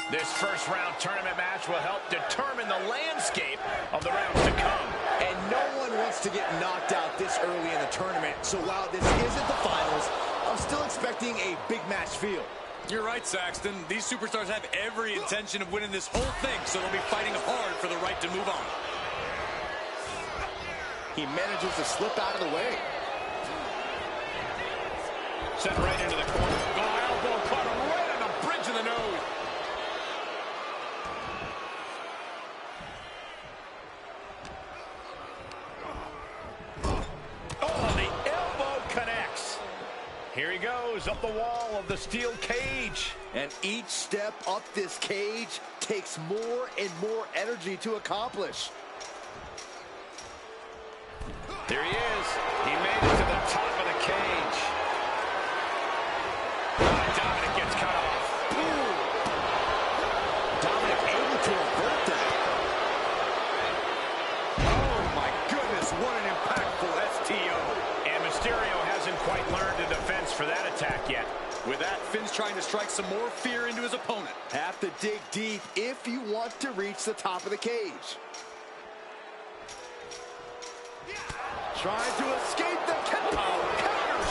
This first round tournament match will help determine the landscape of the rounds to come. And no one wants to get knocked out this early in the tournament. So while this isn't the finals, I'm still expecting a big match feel. You're right, Saxton. These superstars have every intention of winning this whole thing, so they'll be fighting hard for the right to move on. He manages to slip out of the way. Sent right into the corner. Oh, elbow caught him right on the bridge of the nose. Oh, the elbow connects. Here he goes, up the wall of the steel cage. And each step up this cage takes more and more energy to accomplish. There he is. He made it to the top of the cage. Dominic gets cut off. Ooh. Dominic able to avert that. Oh, my goodness, what an impactful STO. And Mysterio hasn't quite learned a defense for that attack yet. With that, Finn's trying to strike some more fear into his opponent. Have to dig deep if you want to reach the top of the cage. Trying to escape the counters.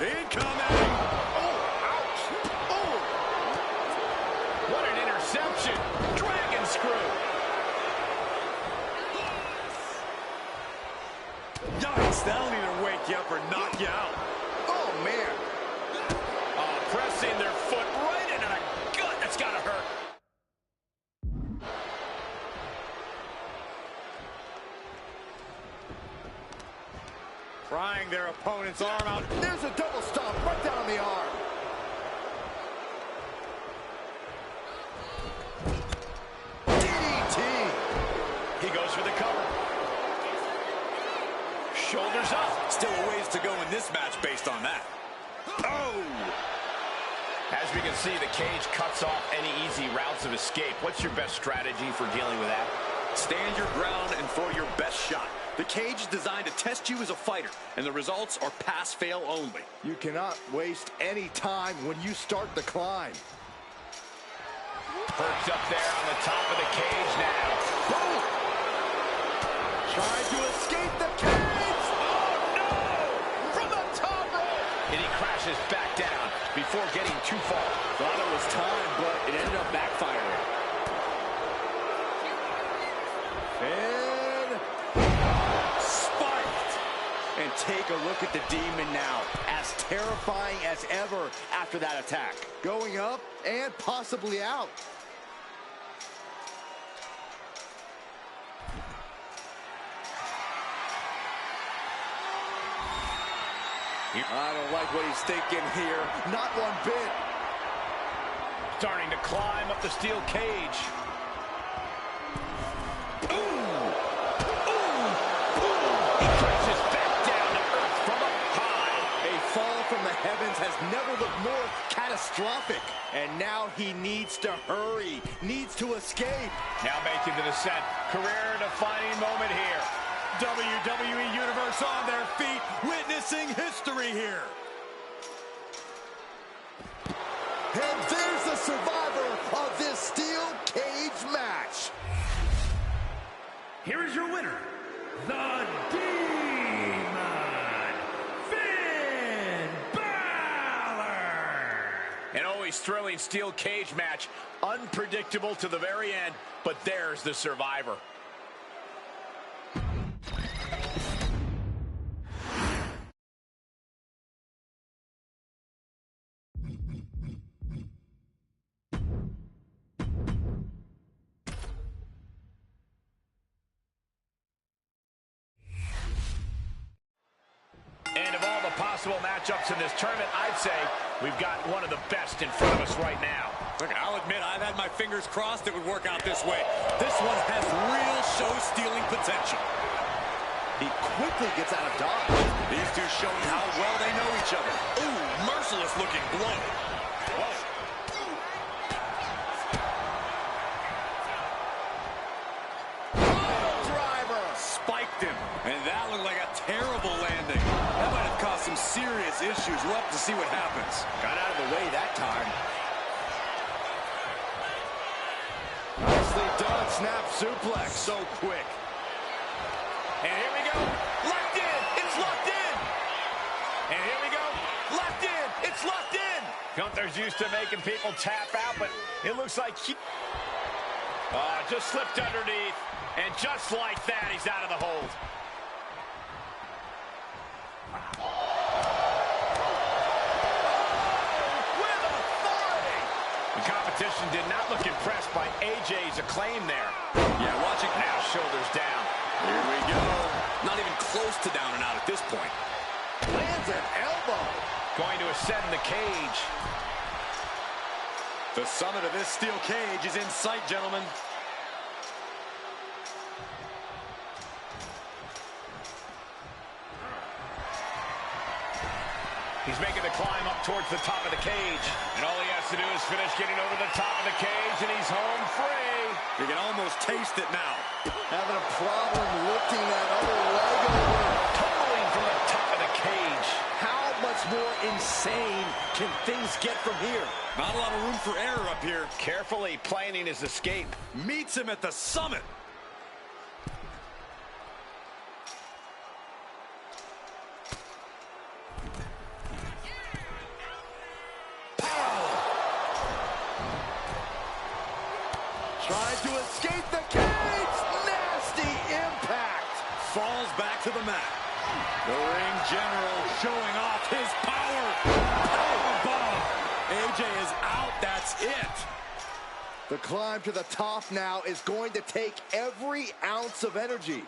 Incoming. Oh, ouch. Oh. What an interception. Dragon screw. Yikes, that'll either wake you up or knock you out. Oh, man. Pressing their foot right into the gut. That's got to hurt. Prying their opponent's arm out. There's a double stomp right down the arm. DDT. He goes for the cover. Shoulders up. Still a ways to go in this match based on that. Oh! As we can see, the cage cuts off any easy routes of escape. What's your best strategy for dealing with that? Stand your ground and throw your best shot. The cage is designed to test you as a fighter, and the results are pass-fail only. You cannot waste any time when you start the climb. Perched up there on the top of the cage now. Boom! Trying to escape the cage! Oh, no! From the top rope! And he crashes back down before getting too far. Thought it was time, but it ended up backfiring. And spiked. And take a look at the Demon now, as terrifying as ever after that attack. Going up and possibly out. I don't like what he's thinking here. Not one bit. Starting to climb up the steel cage. Ooh! Ooh! Ooh! He crashes back down to earth from up high. A fall from the heavens has never looked more catastrophic. And now he needs to hurry, needs to escape. Now making the descent. Career-defining moment here. WWE Universe on their feet, witnessing history here. And there's the survivor of this steel cage match. Here is your winner, the Demon, Finn Balor. An always thrilling steel cage match. Unpredictable to the very end, but there's the survivor. And of all the possible matchups in this tournament, I'd say we've got one of the best in front of us right now. Look, I'll admit I've had my fingers crossed it would work out this way. This one has real show-stealing potential. He quickly gets out of dodge. These two showing how well they know each other. Ooh, merciless-looking blow. Whoa. Driver. Spiked him, and that looked like a terrible landing. That might have cost some serious issues. We'll have to see what happens. Got out of the way that time. Nicely done. Snap suplex. So quick. And here we go. Locked in. It's locked in. And here we go. Locked in. It's locked in. Gunther's used to making people tap out, but it looks like he... just slipped underneath. And just like that, he's out of the hold. With authority. The competition did not look impressed by AJ's acclaim there. Yeah, watching Now shoulders down. Here we go. Not even close to down and out at this point. Lands an elbow. Going to ascend the cage. The summit of this steel cage is in sight, gentlemen. He's making the climb up towards the top of the cage. And all he has to do is finish getting over the top of the cage, and he's home free. You can almost taste it now. Having a problem lifting that other leg over. Tumbling from the top of the cage. How much more insane can things get from here? Not a lot of room for error up here. Carefully planning his escape. Meets him at the summit. Trying to escape the cage. Nasty impact. Falls back to the mat. The ring general showing off his power. Powerbomb. AJ is out. That's it. The climb to the top now is going to take every ounce of energy.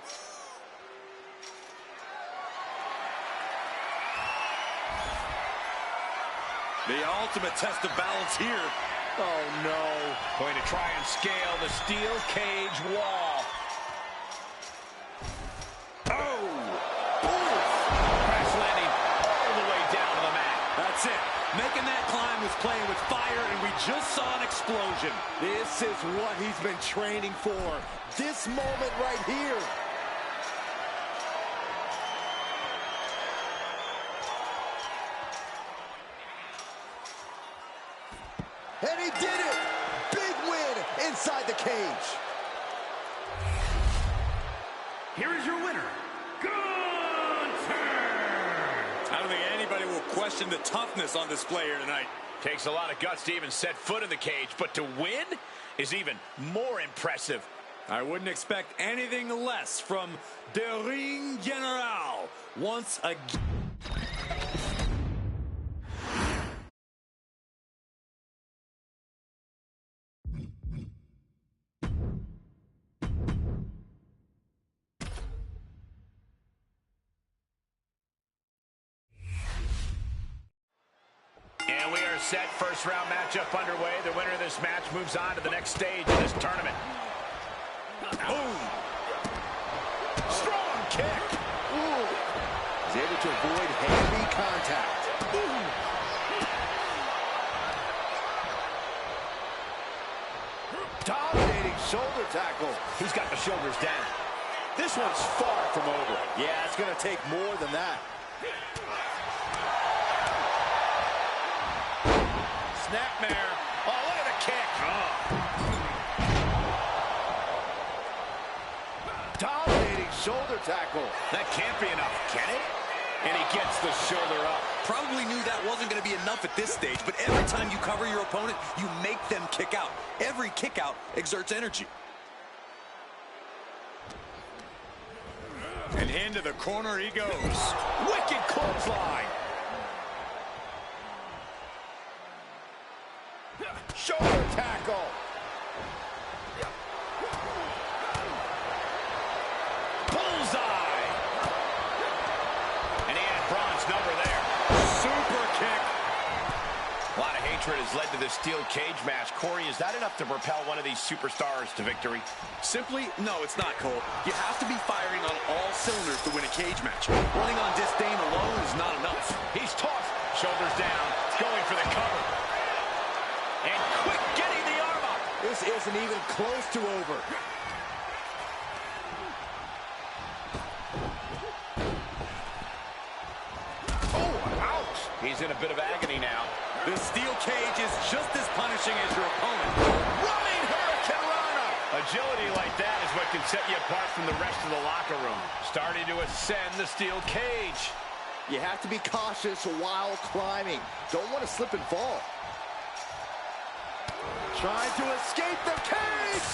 The ultimate test of balance here. Oh, no. Going to try and scale the steel cage wall. Oh! Crash landing all the way down to the mat. That's it. Making that climb was playing with fire, and we just saw an explosion. This is what he's been training for. This moment right here. And he did it! Big win inside the cage. Here is your winner, Gunther! I don't think anybody will question the toughness on display here tonight. Takes a lot of guts to even set foot in the cage, but to win is even more impressive. I wouldn't expect anything less from the Ring General once again. And we are set. First round matchup underway. The winner of this match moves on to the next stage of this tournament. Boom! Strong kick! Ooh. He's able to avoid heavy contact. Ooh. Dominating shoulder tackle. He's got the shoulders down. This one's far from over. Yeah, it's going to take more than that. Snapmare. Oh, look at the kick. Dominating shoulder tackle. That can't be enough, can it? And he gets the shoulder up. Probably knew that wasn't going to be enough at this stage, but every time you cover your opponent, you make them kick out. Every kick out exerts energy. And into the corner he goes. Wicked clothesline. Shoulder tackle. Bullseye. And he had Braun's number there. Super kick. A lot of hatred has led to this steel cage match. Corey, is that enough to propel one of these superstars to victory? Simply, no, it's not, Cole. You have to be firing on all cylinders to win a cage match. Running on disdain alone is not enough. He's tossed. Shoulders down. Going for the cover. And quick getting the arm up. This isn't even close to over. Oh! He's in a bit of agony now. The steel cage is just as punishing as your opponent. Running Hurricane Rana! Agility like that is what can set you apart from the rest of the locker room. Starting to ascend the steel cage. You have to be cautious while climbing. Don't want to slip and fall. Trying to escape the cage!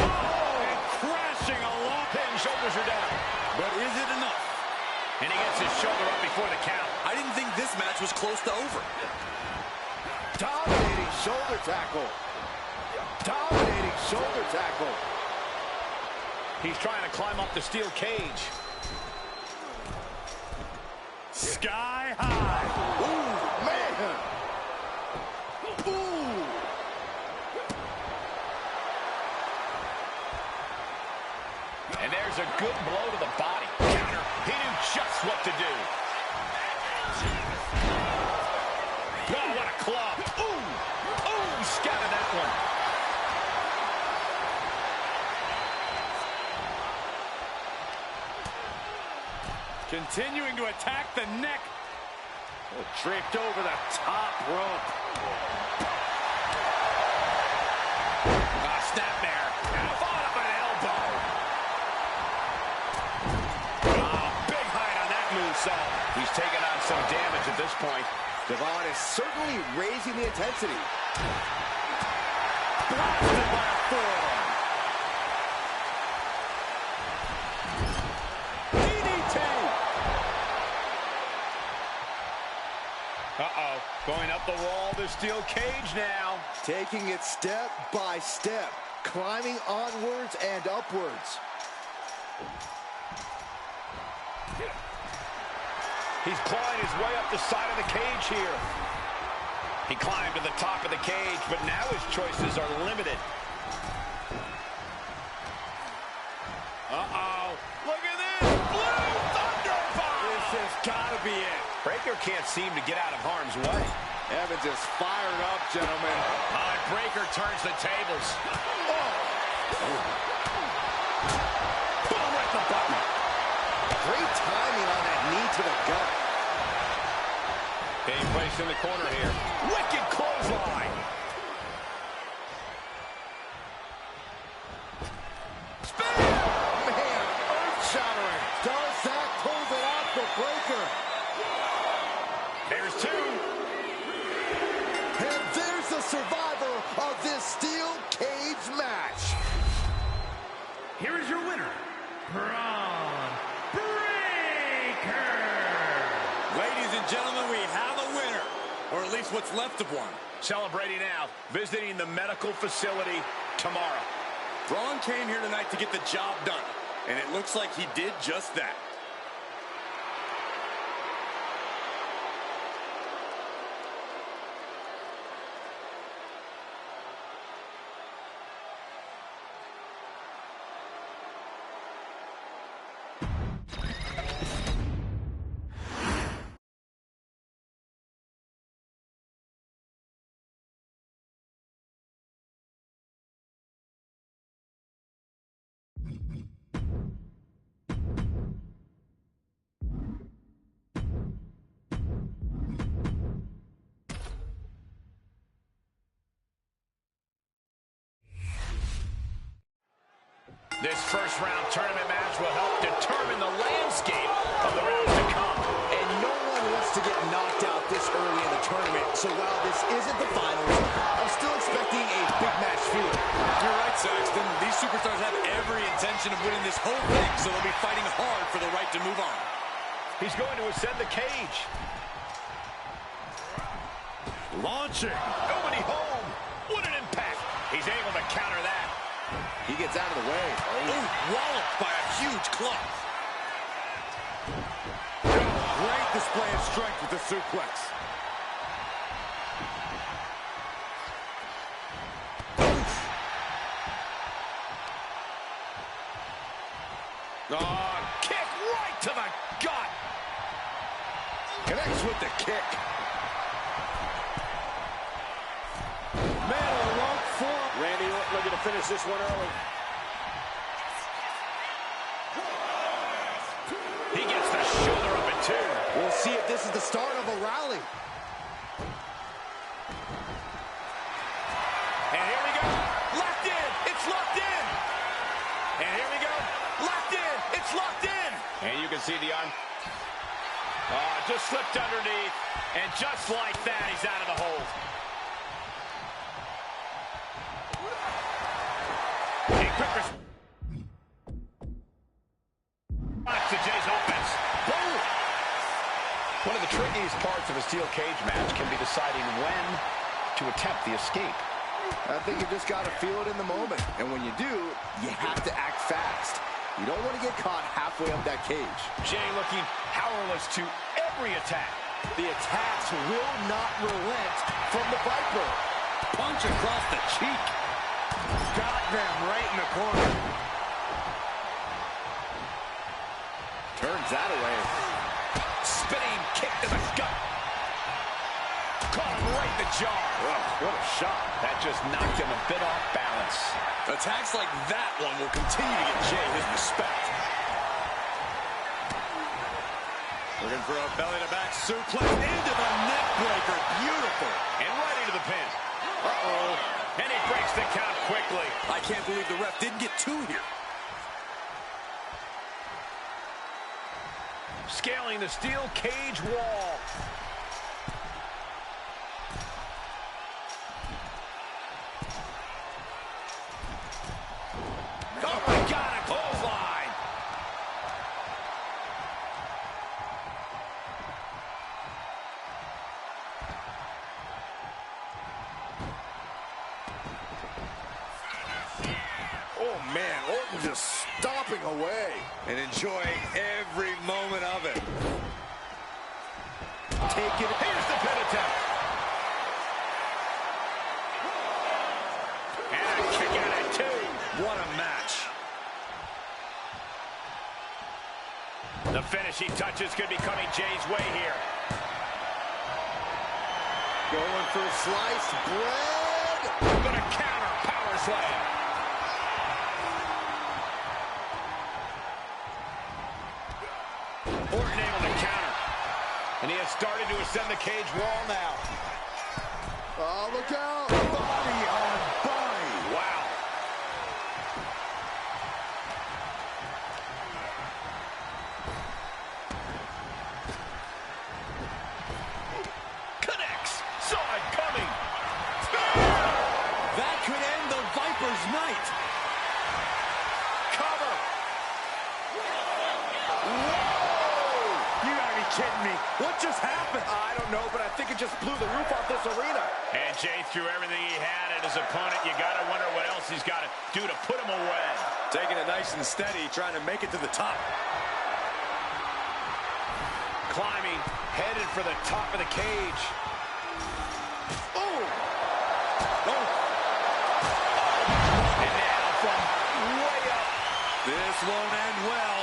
Oh, and crashing along. Pin, shoulders are down. But is it enough? And he gets his shoulder up before the count. I didn't think this match was close to over. Dominating shoulder tackle. Dominating shoulder tackle. He's trying to climb up the steel cage. Sky high. Ooh, man. Ooh. And there's a good blow to the body. Counter. He knew just what to do. Oh, what a club. Ooh. Ooh, scattered that one. Continuing to attack the neck. Oh, draped over the top rope. Snapmare. And a follow up an elbow. Big height on that moonsault. He's taking on some damage at this point. Devon is certainly raising the intensity. Blasted by a forearm. DDT! Uh-oh. Going up the wall, the steel cage now. Taking it step by step. Climbing onwards and upwards. He's clawing his way up the side of the cage here. He climbed to the top of the cage, but now his choices are limited. Uh-oh. Look at this. Blue Thunder Bomb. This has got to be it. Breaker can't seem to get out of harm's way. Evans is fired up, gentlemen. And Breaker turns the tables. Boom, right the button. Great timing on that knee to the gut. Being placed in the corner here. Wicked clothesline. Spin! Man, earth-shattering. Does that close it out for Breaker? There's two. And there's the survivor of this steel cage match. Here is your winner, Braun Breaker. Ladies and gentlemen, we have a winner. Or at least what's left of one. Celebrating now, visiting the medical facility tomorrow. Braun came here tonight to get the job done. And it looks like he did just that. This first-round tournament match will help determine the landscape of the rounds to come. And no one wants to get knocked out this early in the tournament. So while this isn't the finals, I'm still expecting a big match feeling. You're right, Saxton. These superstars have every intention of winning this whole thing, so they'll be fighting hard for the right to move on. He's going to ascend the cage. Launching. Nobody home. What an impact. He's able to counter that. He gets out of the way. Ooh, walloped by a huge club. Great display of strength with the suplex. Oh, kick right to the gut. Connects with the kick. Man on the rope for Randy Orton looking to finish this one early. He gets the shoulder up at two. We'll see if this is the start of a rally. And here we go. Locked in. It's locked in. And here we go. Locked in. It's locked in. And you can see the just slipped underneath. And just like that, he's out of the hold. A quick response to Jay's offense. Boom! One of the trickiest parts of a steel cage match can be deciding when to attempt the escape. I think you just got to feel it in the moment. And when you do, you have to act fast. You don't want to get caught halfway up that cage. Jay looking powerless to every attack. The attacks will not relent from the Viper. Punch across the cheek. Got them right in the corner. Turns that away. Spinning kick to the gut. Caught him right in the jaw. Ugh, what a shot. That just knocked him a bit off balance. Attacks like that one will continue to get Jay his respect. Looking for a belly-to-back suplex into the neck breaker. Beautiful. And right into the pin. Uh-oh. And he breaks the count quickly. I can't believe the ref didn't get two here. Scaling the steel cage wall. Oh my God, a clothesline. Oh, man, Orton just stomping away. And enjoying every moment of it. Take it. Here's the pin attempt. And a kick out at two. What a match. The finishing touches could be coming Jay's way here. Going for sliced bread. Gonna counter power slam. Orton able to counter. And he has started to ascend the cage wall now. Oh, look out. Body on body. Wow. Connects. Saw it coming. That could end the Viper's night. Cover. You gotta be kidding me. What just happened? I don't know, but I think it just blew the roof off this arena. And Jay threw everything he had at his opponent. You gotta wonder what else he's got to do to put him away. Taking it nice and steady, trying to make it to the top. Climbing, headed for the top of the cage. Oh! Oh, And now from way up. this won't end well.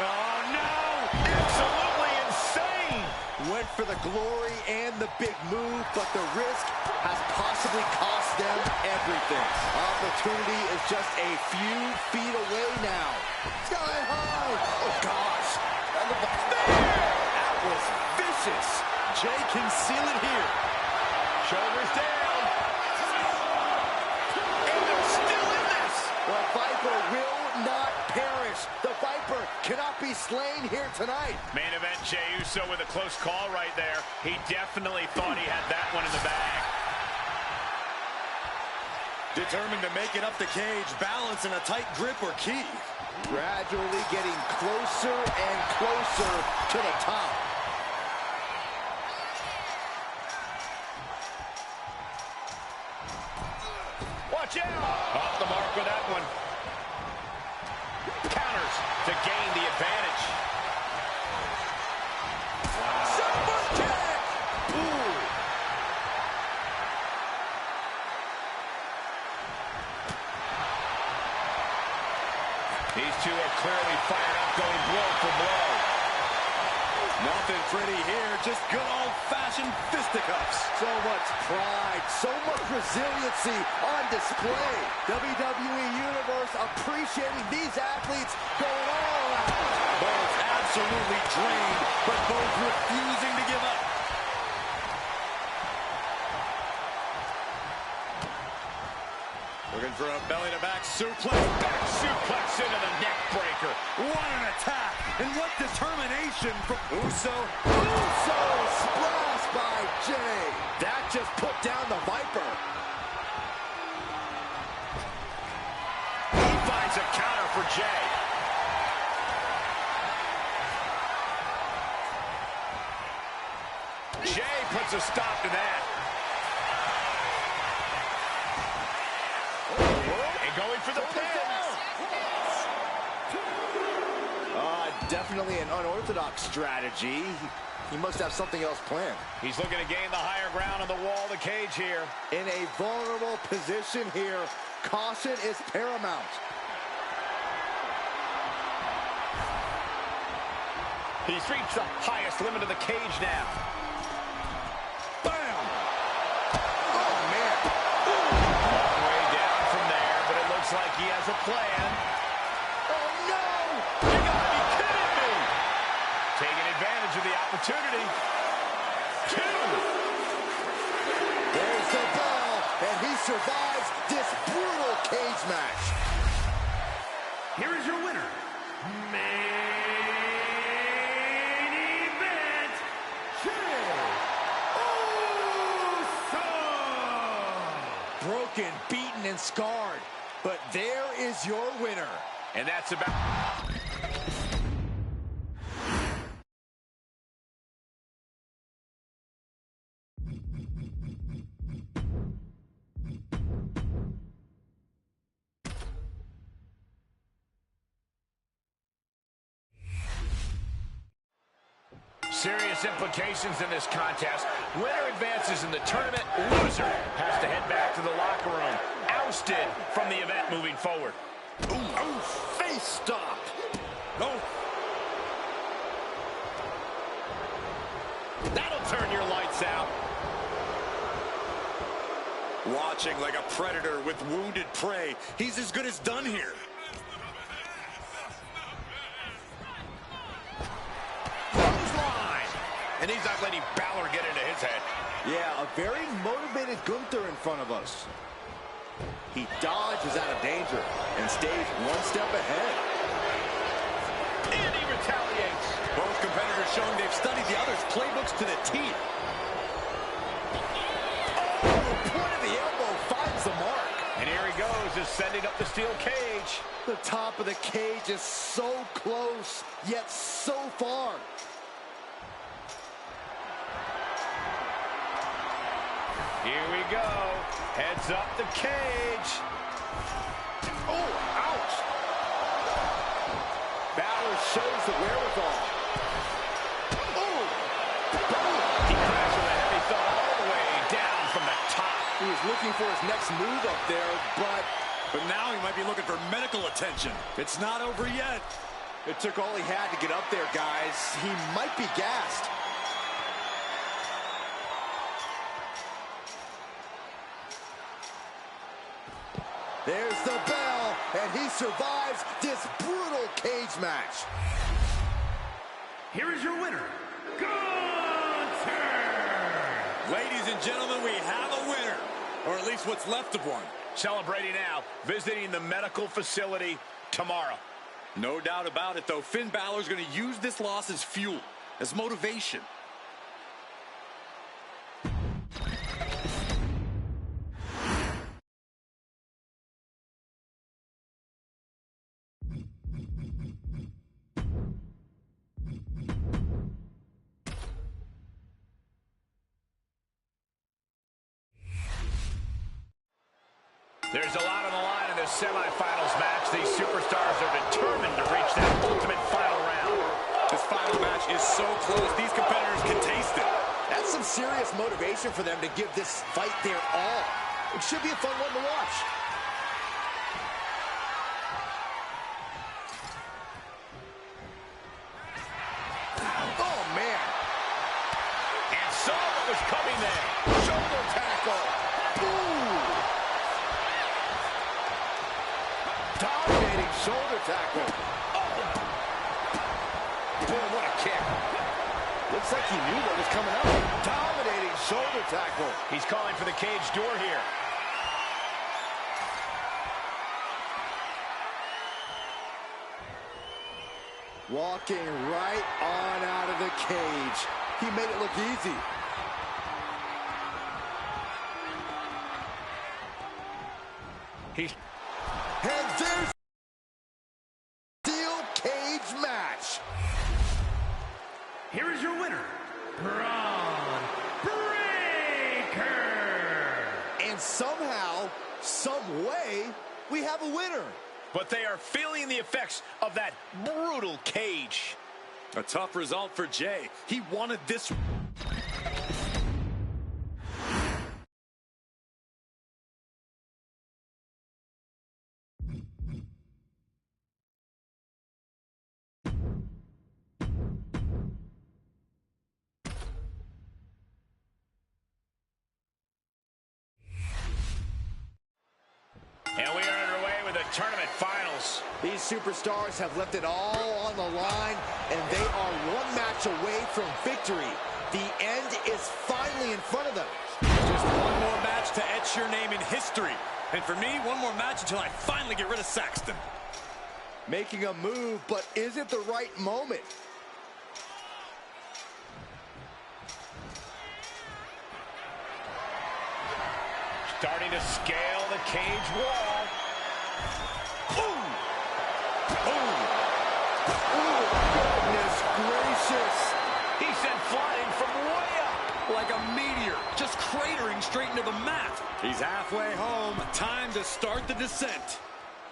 Oh, no! Absolutely insane! Went for the glory and the big move, but the risk has possibly cost them everything. Opportunity is just a few feet away now. Sky high! Oh, gosh! And that was vicious! Jay can seal it here. Shoulders down. And they're still in this! The Viper will not perish. The Viper cannot be slain here tonight. Main event, Jey Uso with a close call right there. He definitely thought he had that one in the bag. Determined to make it up the cage, balance and a tight grip were key. Gradually getting closer and closer to the top. Watch out! Off the mark with that one. Counters to gain the advantage. Super kick! Ooh. These two are clearly fired up, going blow for blow. Nothing pretty here, just good old-fashioned fisticuffs. So much pride, so much resiliency on display. WWE Universe appreciating these athletes going all out. Both absolutely drained but both refusing to give up. Looking for a belly-to-back suplex. Back suplex into the neck breaker. What an attack, and what determination from Uso. Uso splash by Jay. That just put down the Viper. He finds a counter for Jay. Jay puts a stop to that. And going for the pin. Definitely an unorthodox strategy. He must have something else planned. He's looking to gain the higher ground on the wall of the cage here. In a vulnerable position here, caution is paramount. He's reached the highest limit of the cage now. Bam! Oh, man. Long way down from there, but it looks like he has a plan. Oh, no! You gotta be kidding me! Taking advantage of the opportunity. 2. There's the bell, and he survives this brutal cage match. Here is your winner, main event, Jey Uso! Broken, beaten, and scarred. But there is your winner. And that's about... Serious implications in this contest. Winner advances in the tournament. Loser has to head back to the locker room. Ousted from the event moving forward. Ooh, face stop. No. That'll turn your lights out. Watching like a predator with wounded prey. He's as good as done here. And he's not letting Balor get into his head. Yeah, a very motivated Gunther in front of us. He dodges out of danger and stays one step ahead. And he retaliates. Both competitors showing they've studied the other's playbooks to the T. Oh, the point of the elbow finds the mark. And here he goes, ascending up the steel cage. The top of the cage is so close, yet so far. Here we go. Heads up the cage. Oh, ouch. Balor shows the wherewithal. Oh. He crashed with a heavy thumb all the way down from the top. He was looking for his next move up there, But now he might be looking for medical attention. It's not over yet. it took all he had to get up there, guys. He might be gassed. There's the bell, and he survives this brutal cage match. Here is your winner, Gunther! Ladies and gentlemen, we have a winner. Or at least what's left of one. Celebrating now, visiting the medical facility tomorrow. No doubt about it, though. Finn Balor's going to use this loss as fuel, as motivation. There's a lot on the line in this semifinals match. These superstars are determined to reach that ultimate final round. This final match is so close, these competitors can taste it. That's some serious motivation for them to give this fight their all. It should be a fun one to watch. Oh, man. And saw what was coming there. Shoulder tackle. Ooh. Dominating shoulder tackle. Boy, what a kick. Looks like he knew what was coming up. Dominating shoulder tackle. He's calling for the cage door here. Walking right on out of the cage. He made it look easy. And there's a steel cage match. Here is your winner, Braun Breaker. And somehow, some way, we have a winner. But they are feeling the effects of that brutal cage. A tough result for Jay. He wanted this. And we are underway with the tournament finals. These superstars have left it all on the line, and they are one match away from victory. The end is finally in front of them. Just one more match to etch your name in history. And for me, one more match until I finally get rid of Saxton. Making a move, but is it the right moment? Starting to scale the cage wall. Ooh! Ooh! Ooh, goodness gracious. He sent flying from way up. Like a meteor, just cratering straight into the mat. He's halfway home. Time to start the descent.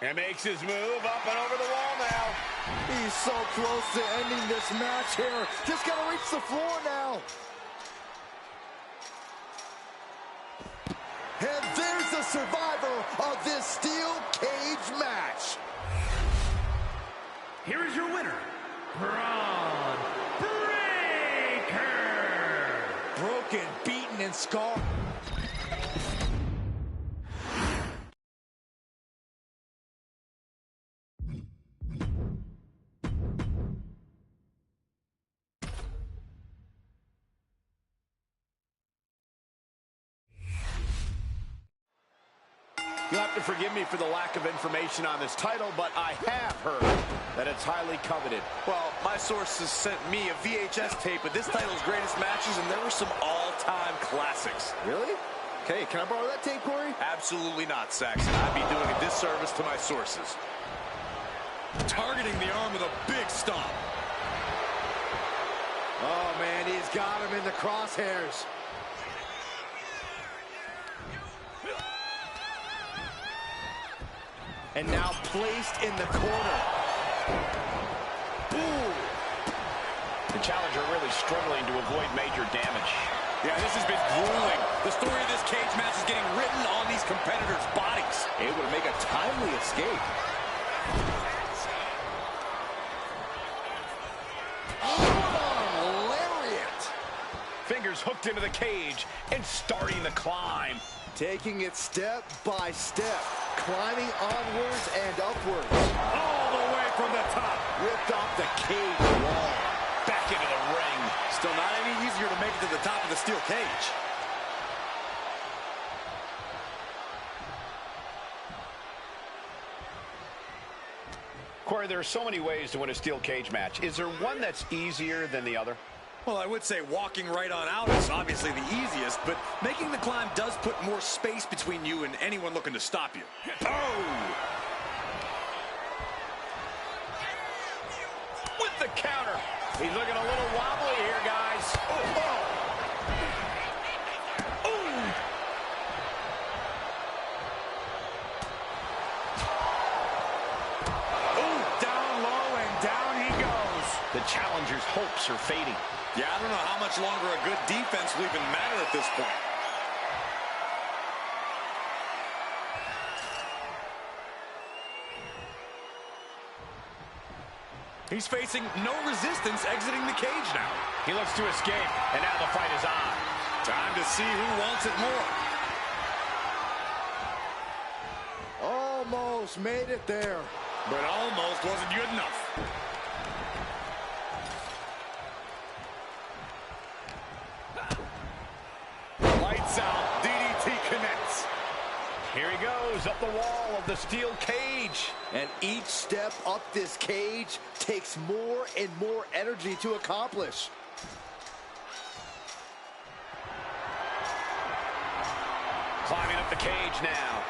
And makes his move up and over the wall now. He's so close to ending this match here. Just gotta reach the floor now. And there's the survivor of this steel cage match. Here is your winner, Braun Breaker. Broken, beaten, and scarred. You'll have to forgive me for the lack of information on this title, but I have heard that it's highly coveted. Well, my sources sent me a VHS tape of this title's greatest matches, and there were some all-time classics. Really? Okay, can I borrow that tape, Corey? Absolutely not, Saxon. I'd be doing a disservice to my sources. Targeting the arm with a big stomp. Oh, man, he's got him in the crosshairs. And now placed in the corner. Ooh. The challenger really struggling to avoid major damage. Yeah, this has been grueling. The story of this cage match is getting written on these competitors' bodies. Able to make a timely escape. Oh, lariat. Fingers hooked into the cage and starting the climb. Taking it step by step. Climbing onwards and upwards. All the way from the top. Ripped off the cage wall. Back into the ring. Still not any easier to make it to the top of the steel cage. Corey, there are so many ways to win a steel cage match. Is there one that's easier than the other? Well, I would say walking right on out is obviously the easiest, but making the climb does put more space between you and anyone looking to stop you. Oh! With the counter. He's looking a little wobbly here, guys. Oh, oh. Ooh. Ooh, down low and down he goes. The challenger's hopes are fading. Yeah, I don't know how much longer a good defense will even matter at this point. He's facing no resistance exiting the cage now. He looks to escape, and now the fight is on. Time to see who wants it more. Almost made it there. But almost wasn't good enough. of the steel cage. And each step up this cage takes more and more energy to accomplish. Climbing up the cage now.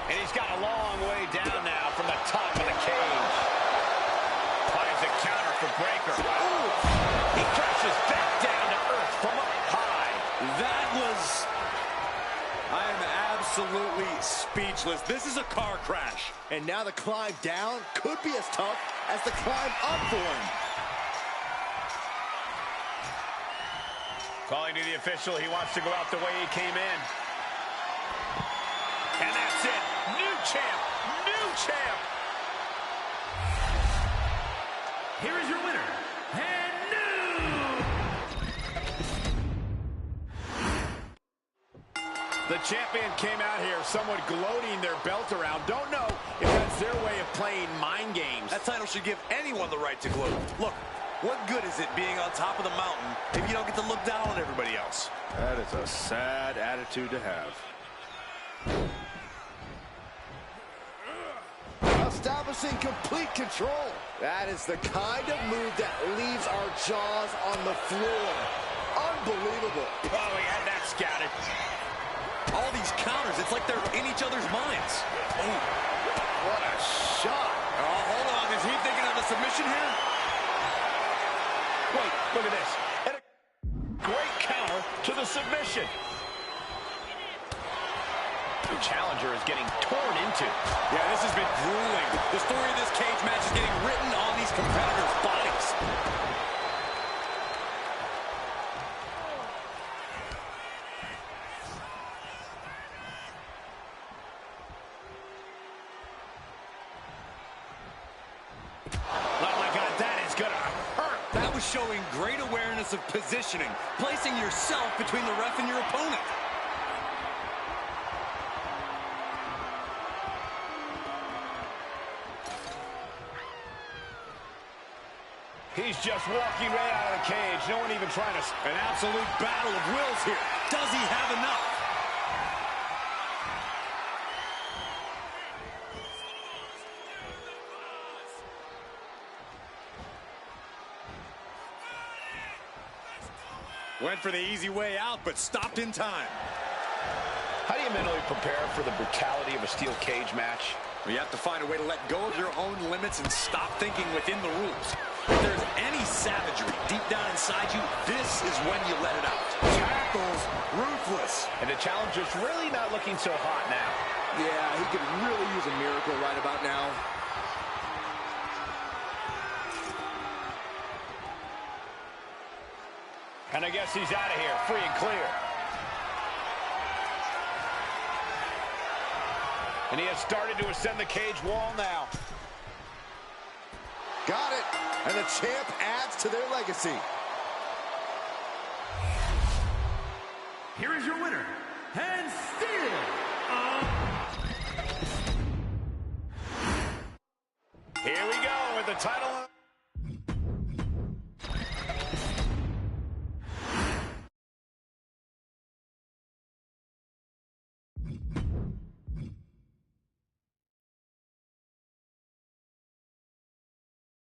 And he's got a long way down now from the top of the cage. Finds a counter for Breaker. Ooh. He crashes back down to earth from up high. That was... I am absolutely speechless. This is a car crash. And now the climb down could be as tough as the climb up for him. Calling to the official, he wants to go out the way he came in. And that's it. New champ. New champ. Here is your winner, and new. The champion came out here somewhat gloating their belt around. Don't know if that's their way of playing mind games. That title should give anyone the right to gloat. Look, what good is it being on top of the mountain if you don't get to look down on everybody else? That is a sad attitude to have. Establishing complete control. That is the kind of move that leaves our jaws on the floor. Unbelievable. Oh, he had that scouted. All these counters, it's like they're in each other's minds. Oh, what a shot. Oh, hold on. Is he thinking of a submission here? Wait, look at this. And a great counter to the submission. The challenger is getting torn into. Yeah, this has been grueling. The story of this cage match is getting written on these competitors' bodies. Oh my God, that is gonna hurt. That was showing great awareness of positioning, placing yourself between the ref and your opponent. He's just walking right out of the cage. No one even trying to... An absolute battle of wills here. Does he have enough? Went for the easy way out, but stopped in time. How do you mentally prepare for the brutality of a steel cage match? Well, you have to find a way to let go of your own limits and stop thinking within the rules. If there's any savagery deep down inside you, this is when you let it out. Tackles, ruthless. And the challenger's really not looking so hot now. Yeah, he could really use a miracle right about now. And I guess he's out of here, free and clear. And he has started to ascend the cage wall now. Got it. And the champ adds to their legacy. Here is your winner, and still Here we go with the title